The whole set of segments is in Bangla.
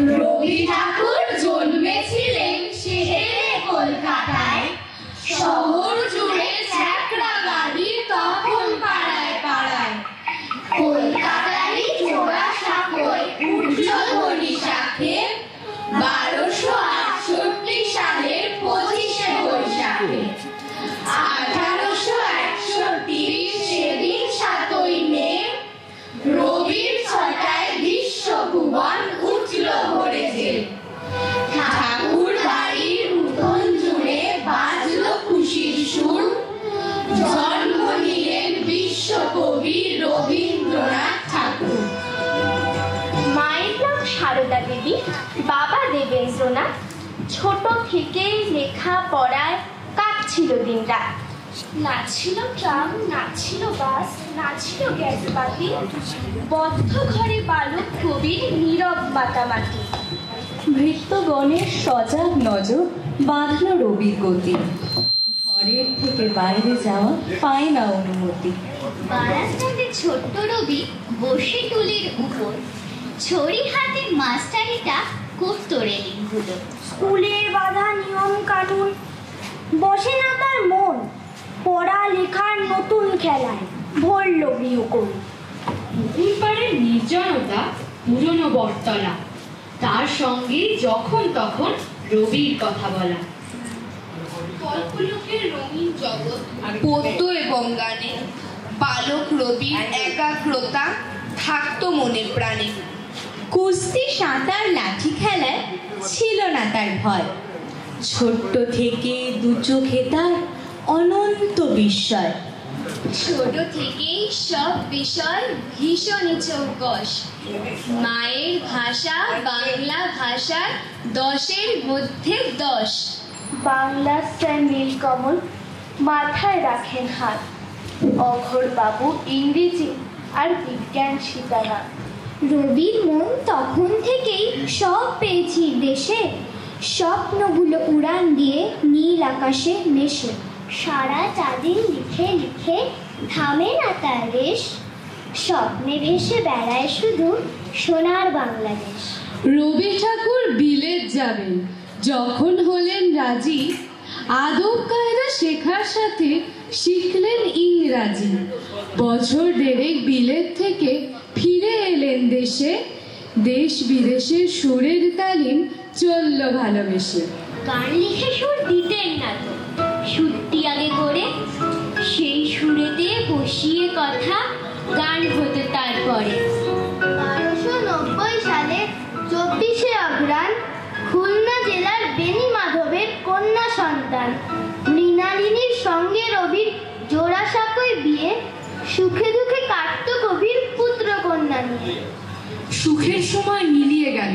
রবি ঠাকুর জন্মেছিলেন শহরে কলকাতায়, শহর জুড়ে চ্যাকড়া গাড়ি তখন পাড়ায় পাড়ায়। কলকাতারই জোড়াসাঁকোয় উঠল বৈশাখে 1268 সালের 25শে বৈশাখে। 1861 সেদিন 7ই মে রবির ছটায় বিশ্বভুবন উঠল ভরে যে। ঠাকুর বাড়ির উঠোন জুড়ে বাজল খুশির সুর, জন্ম নিলেন বিশ্বকবি রবীন্দ্রনাথ ঠাকুর। মায়ের নাম সারদা দেবী, বাবা দেবেন্দ্রনাথ। ছোট থেকেই লেখা পড়ায় কাটছিল দিনরাত। না ছিল ট্রাম, না ছিল বাস, না ছিল গ্যাস বাতি, বদ্ধ ঘরে বালক কবির নীরব মাতামাতি। ভৃত্যগণের সজাগ নজর বাঁধল রবির গতি, ঘরের থেকে বাইরে যাওয়া পায় না অনুমতি। বারান্দাতে ছোট্ট রবি বসে টুলির উপর, ছড়ি হাতে মাস্টারিটা করতো রেলিংগুলো। স্কুলের বাধা নিয়ম কানুন, বসে না তার মন, পড়া লেখার নতুন খেলায় ভরল গৃহকোণ। পুকুর পাড়ের নির্জনতা, পুরনো বটতলা, তার সঙ্গে যখন তখন রবির কথা বলা। কল্পলোকের রঙিন জগৎ, পদ্য এবং গানে বালক রবির একাগ্রতা থাকতো মনে প্রাণে। কুস্তি, সাঁতার, লাঠি খেলায় ছিল না তার ভয়, ছোট্ট থেকে দু চোখে তার অনন্ত বিস্ময়। ছোট থেকেই সব বিষয় ভীষণই চৌকস, মায়ের ভাষা বাংলা ভাষার 10-এর মধ্যে 10। বাংলা স্যার নীলকমল মাথায় রাখেন হাত, অঘোর বাবু ইংরেজি আর বিজ্ঞান সীতানাথ। রবির মন তখন থেকেই সব পেয়েছি দেশে, স্বপ্নগুলো উড়ান দিয়ে নীল আকাশে মেশে। সারা চাঁদিন লিখে লিখে থামে না তার রেশ, স্বপ্নে ভেসে বেড়ায় শুধু সোনার বাংলাদেশ। রবি ঠাকুর বিলেত যাবেন যখন হলেন রাজি, আদব কায়দা শেখার সাথে শিখলেন ইংরাজি। বছর দেড়েক বিলেত থেকে ফিরে এলেন দেশে, দেশ বিদেশের সুরের তালিম চলল ভালোবেসে। গান লিখে সুর দিতেন না তো, সুরটি আগে করে সেই সুরেতে বসিয়ে কথা গান হতো তারপরে। 1290 সালে 24শে অঘ্রাণ খুলনা জেলার বেনি মাধবের কন্যা সন্তান মৃণালিনীর সঙ্গে রবির জোড়াসাঁকোয় বিয়ে। সুখে দুঃখে কাটতো কবির পুত্র কন্যা নিয়ে। সুখের সময় মিলিয়ে গেল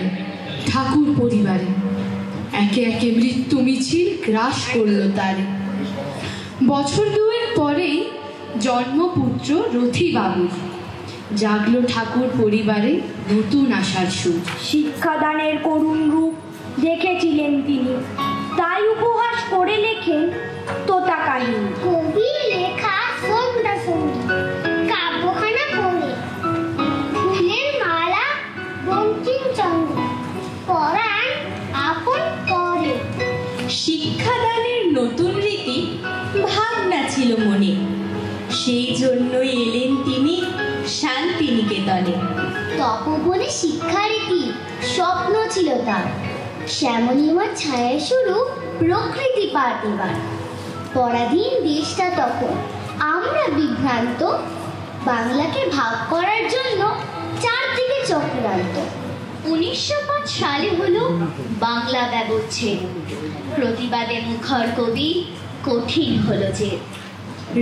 ঠাকুর পরিবারে, একে একে মৃত্যু মিছিল গ্রাস করল তারে। বছর দুয়েক পরেই জন্মপুত্র রথিবাবুর, জাগলো ঠাকুর পরিবারে নতুন আশার সুর। শিক্ষাদানের করুণ রূপ দেখেছিলেন তিনি, তাই উপহাস করে লেখেন তোতা কাহিনী। কবির লেখা সন্ধ্যা সঙ্গীত, কাব্যখানা পড়ে, ফুলের মালা বঙ্কিমচন্দ্র পরাণ আপন করে। শিক্ষাদানের নতুন রীতি ভাবনা ছিল মনে, সেই জন্যই এলেন তিনি শান্তিনিকেতনে। তপবনে শিক্ষারীতি স্বপ্ন ছিল তার, শ্যামলিমার ছায়া শুরু প্রকৃতি পাঠ এবার। পরাধীন দেশটা তখন আমরা বিভ্রান্ত, বাংলাকে ভাগ করার জন্য চারদিকে চক্রান্ত। 1905 সালে হলো বাংলা ব্যবচ্ছেদ, প্রতিবাদে মুখর কবি কঠিন হলো যে।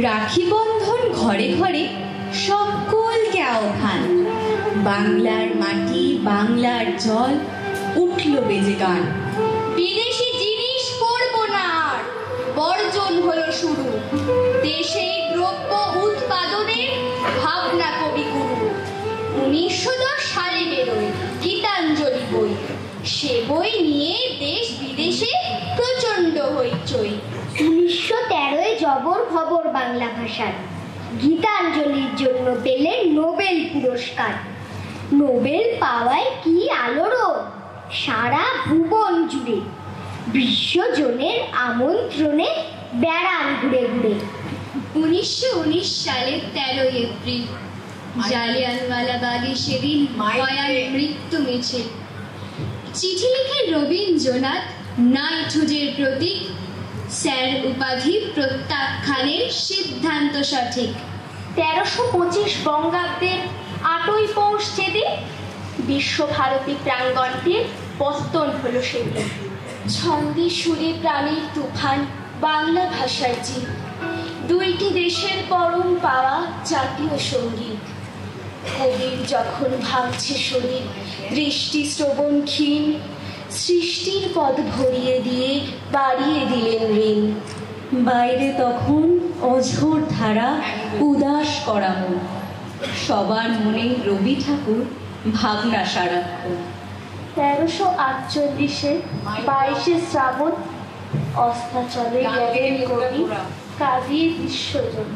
রাখি বন্ধন ঘরে ঘরে সকলকে আহ্বান, বাংলার মাটি বাংলার জল উঠল বেজে গান। বিদেশি জিনিস পড়বো না আর, বর্জন হলো শুরু, দেশেই দ্রব্য উৎপাদনের ভাবনা কবিগুরু। 1910 সালে বেরোয় গীতাঞ্জলি বই, সে বই নিয়ে দেশ বিদেশে প্রচন্ড হইচই। 1913 জবর খবর বাংলা ভাষার, গীতাঞ্জলির জন্য পেলেন নোবেল পুরস্কার। নোবেল পাওয়ায় কি আলোড়ন, সারা ভুবন জুড়ে, বিশ্বজনের আমন্ত্রণে বেড়ান ঘুরে ঘুরে। 1919 সালের 13 এপ্রিল জালিয়ানওয়ালাবাগে সেদিন ভয়াল মৃত্যু মিছিল। চিঠি লিখে রবীন্দ্রনাথ নাইটহুডের প্রতীক, স্যার উপাধি প্রত্যাখ্যানের সিদ্ধান্ত সঠিক। 1325 বঙ্গাব্দের 8ই পৌষ যেদিন বিশ্বভারতী প্রাঙ্গণটির পত্তন হলো সেদিন। ছন্দে সুরে প্রাণীর তুফান, বাংলা ভাষার জীব, দুইটি দেশের পরম পাওয়া জাতীয় সঙ্গীত। কবির যখন ভাঙছে শরীর, দৃষ্টি শ্রবণ ক্ষীণ, সৃষ্টির পদ ভরিয়ে দিয়ে বাড়িয়ে দিলেন ঋণ। বাইরে তখন অঝোর ধারা, উদাস করা মন, সবার মনে রবি ঠাকুর ভাবনা সারাক্ষণ। 1348 22 শ্রাবণ অস্তাচলে গেলেন কবি, কাঁদিয়ে বিশ্বজন।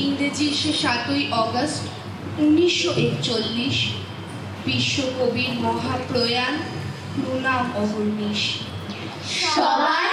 ইংরেজি 7ই অগস্ট 1941 বিশ্বকবির মহাপ্রয়াণ, প্রণাম অহর্নিশ। সবার